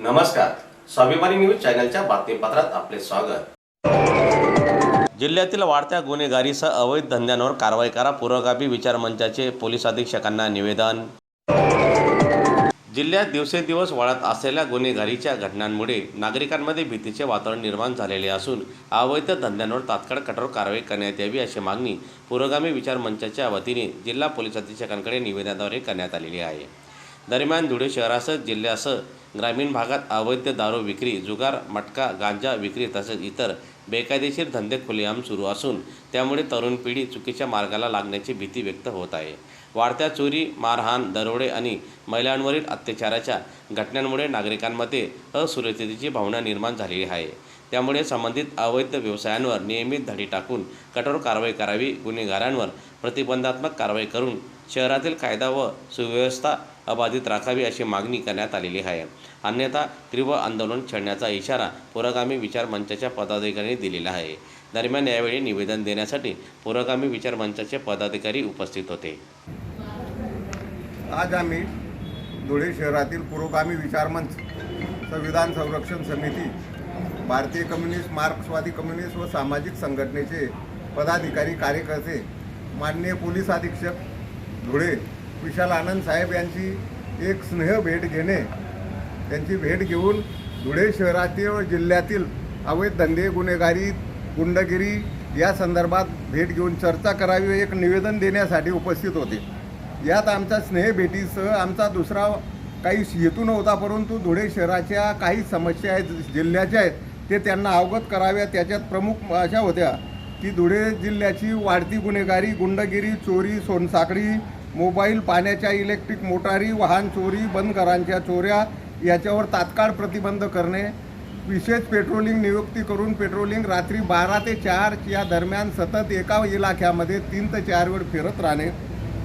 नमस्कार, स्वाभिमानी न्यूज चॅनलच्या बातमीपत्रात आपले स्वागत। जिल्ह्यातील वाढत्या गुन्हेगारीसह अवैध धंद्यांवर कारवाई करा, पुरोगामी विचार मंचाचे पोलीस अधीक्षकांना निवेदन। जिल्ह्यात दिवसेंदिवस वाढत असलेल्या गुन्हेगारीच्या घटनांमुळे नागरिकांमध्ये भीतीचे वातावरण निर्माण झालेले असून अवैध धंद्यांवर तात्काळ कठोर कारवाई करण्यात यावी अशी मागणी पुरोगामी विचार मंचाच्या वतीने जिल्हा पोलीस अधीक्षकांकडे निवेदनाद्वारे करण्यात आलेली आहे। दरम्यान धुळे शहरासह जिल्ह्यासह ग्रामीण भागात अवैध दारू विक्री, जुगार, मटका, गांजा विक्री तसेच इतर बेकायदेशीर धंदे खुलेआम सुरू असून त्यामुळे तरुण पिढी चुकीच्या मार्गाला लागण्याची भीती व्यक्त होत आहे। वाढत्या चोरी, मारहाण, दरोडे आणि महिलांवरील अत्याचाराच्या घटनांमुळे नागरिकांमध्ये असुरक्षिततेची भावना निर्माण झाली आहे। त्यामुळे संबंधित अवैध व्यवसायांवर नियमित धडी टाकून कठोर कारवाई करावी, गुन्हेगारांवर प्रतिबंधात्मक कारवाई करून शहरातील कायदा व सुव्यवस्था अबाधित राखावी अशी मागणी करण्यात आलेली आहे। अन्यथा तीव्र आंदोलन छेडण्याचा इशारा पुरोगामी विचार मंचाच्या पदाधिकाऱ्यांनी दिलेला आहे। दरम्यान यावेळी निवेदन देण्यासाठी पुरोगामी विचार मंचाचे पदाधिकारी उपस्थित होते। आज आम्ही धुळे शहरातील पुरोगामी विचार मंच, संविधान संरक्षण समिती, भारतीय कम्युनिस्ट, मार्क्सवादी कम्युनिस्ट व सामाजिक संघटनेचे पदाधिकारी, कार्यकर्ते, माननीय पोलीस अधीक्षक धुळे विशाल आनंद साहेब यांची एक स्नेह भेट घेणे, त्यांची भेट घेऊन धुळे शहरातील व जिल्ह्यातील अवैध धंदे, गुन्हेगारी, गुंडगिरी या संदर्भात भेट घेऊन चर्चा करावी व एक निवेदन देण्यासाठी उपस्थित होते। यात आमच्या स्नेह भेटीसह आमचा दुसरा काही हेतू नव्हता, परंतु धुळे शहराच्या काही समस्या आहेत, जिल्ह्याच्या आहेत, ते त्यांना अवगत कराव्या। त्याच्यात प्रमुख अशा होत्या की धुळे जिल्ह्याची वाढती गुन्हेगारी, गुंडगिरी, चोरी, सोनसाखळी, मोबाईल, पाण्याच्या इलेक्ट्रिक मोटारी, वाहन चोरी, बंदघरांच्या चोऱ्या याच्यावर तात्काळ प्रतिबंध करणे, विशेष पेट्रोलिंग नियुक्ती करून पेट्रोलिंग रात्री 12 ते 4 या दरम्यान सतत एका इलाक्यामध्ये 3 ते 4 वेळ फिरत राहणे,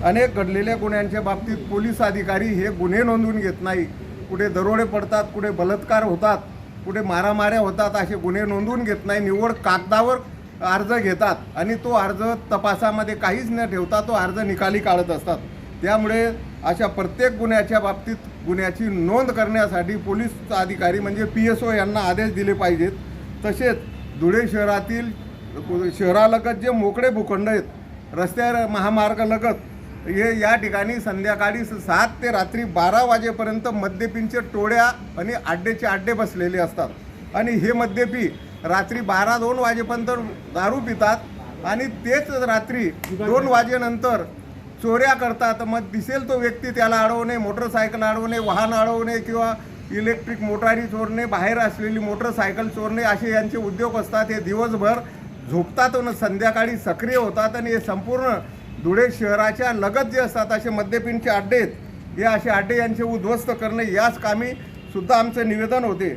अनेक घडलेल्या गुन्ह्यांच्या बाबतीत पोलीस अधिकारी हे गुन्हे नोंदवून घेत नाही, कुठे दरोडे पडतात, कुठे बलात्कार होतात, कुठे मारामाऱ्या होतात, असे गुन्हे नोंदवून घेत नाही, निवड कागदावर अर्ज घेतात आणि तो अर्ज तपासामध्ये काहीच न ठेवता तो अर्ज निकाली काढत असतात। त्यामुळे अशा प्रत्येक गुन्ह्याच्या बाबतीत गुन्ह्याची नोंद करण्यासाठी पोलीस अधिकारी म्हणजे PSO यांना आदेश दिले पाहिजेत। तसेच धुळे शहरातील शहरालगत जे मोकळे भूखंड आहेत, रस्त्यावर महामार्गालगत हे या ठिकाणी संध्याकाळी 7 ते रात्री 12 वाजेपर्यंत मद्यपींचे टोळ्या आणि अड्डेचे अड्डे बसलेले असतात आणि हे मद्यपी रात्री 12-2 वाजेपर्यंत दारू पितात आणि तेच रात्री 2 वाजेनंतर चोऱ्या करतात। मग दिसेल तो व्यक्ती त्याला अडवणे, मोटरसायकल अडवणे, वाहन अडवणे किंवा इलेक्ट्रिक मोटारी चोरणे, बाहेर असलेली मोटरसायकल चोरणे असे यांचे उद्योग असतात। हे दिवसभर झोपतात आणि संध्याकाळी सक्रिय होतात आणि हे संपूर्ण धुळे शहराच्या लगत जे असतात असे मद्यपींचे अड्डे आहेत, हे असे अड्डे यांचे उद्ध्वस्त करणे याच कामी सुद्धा आमचे निवेदन होते।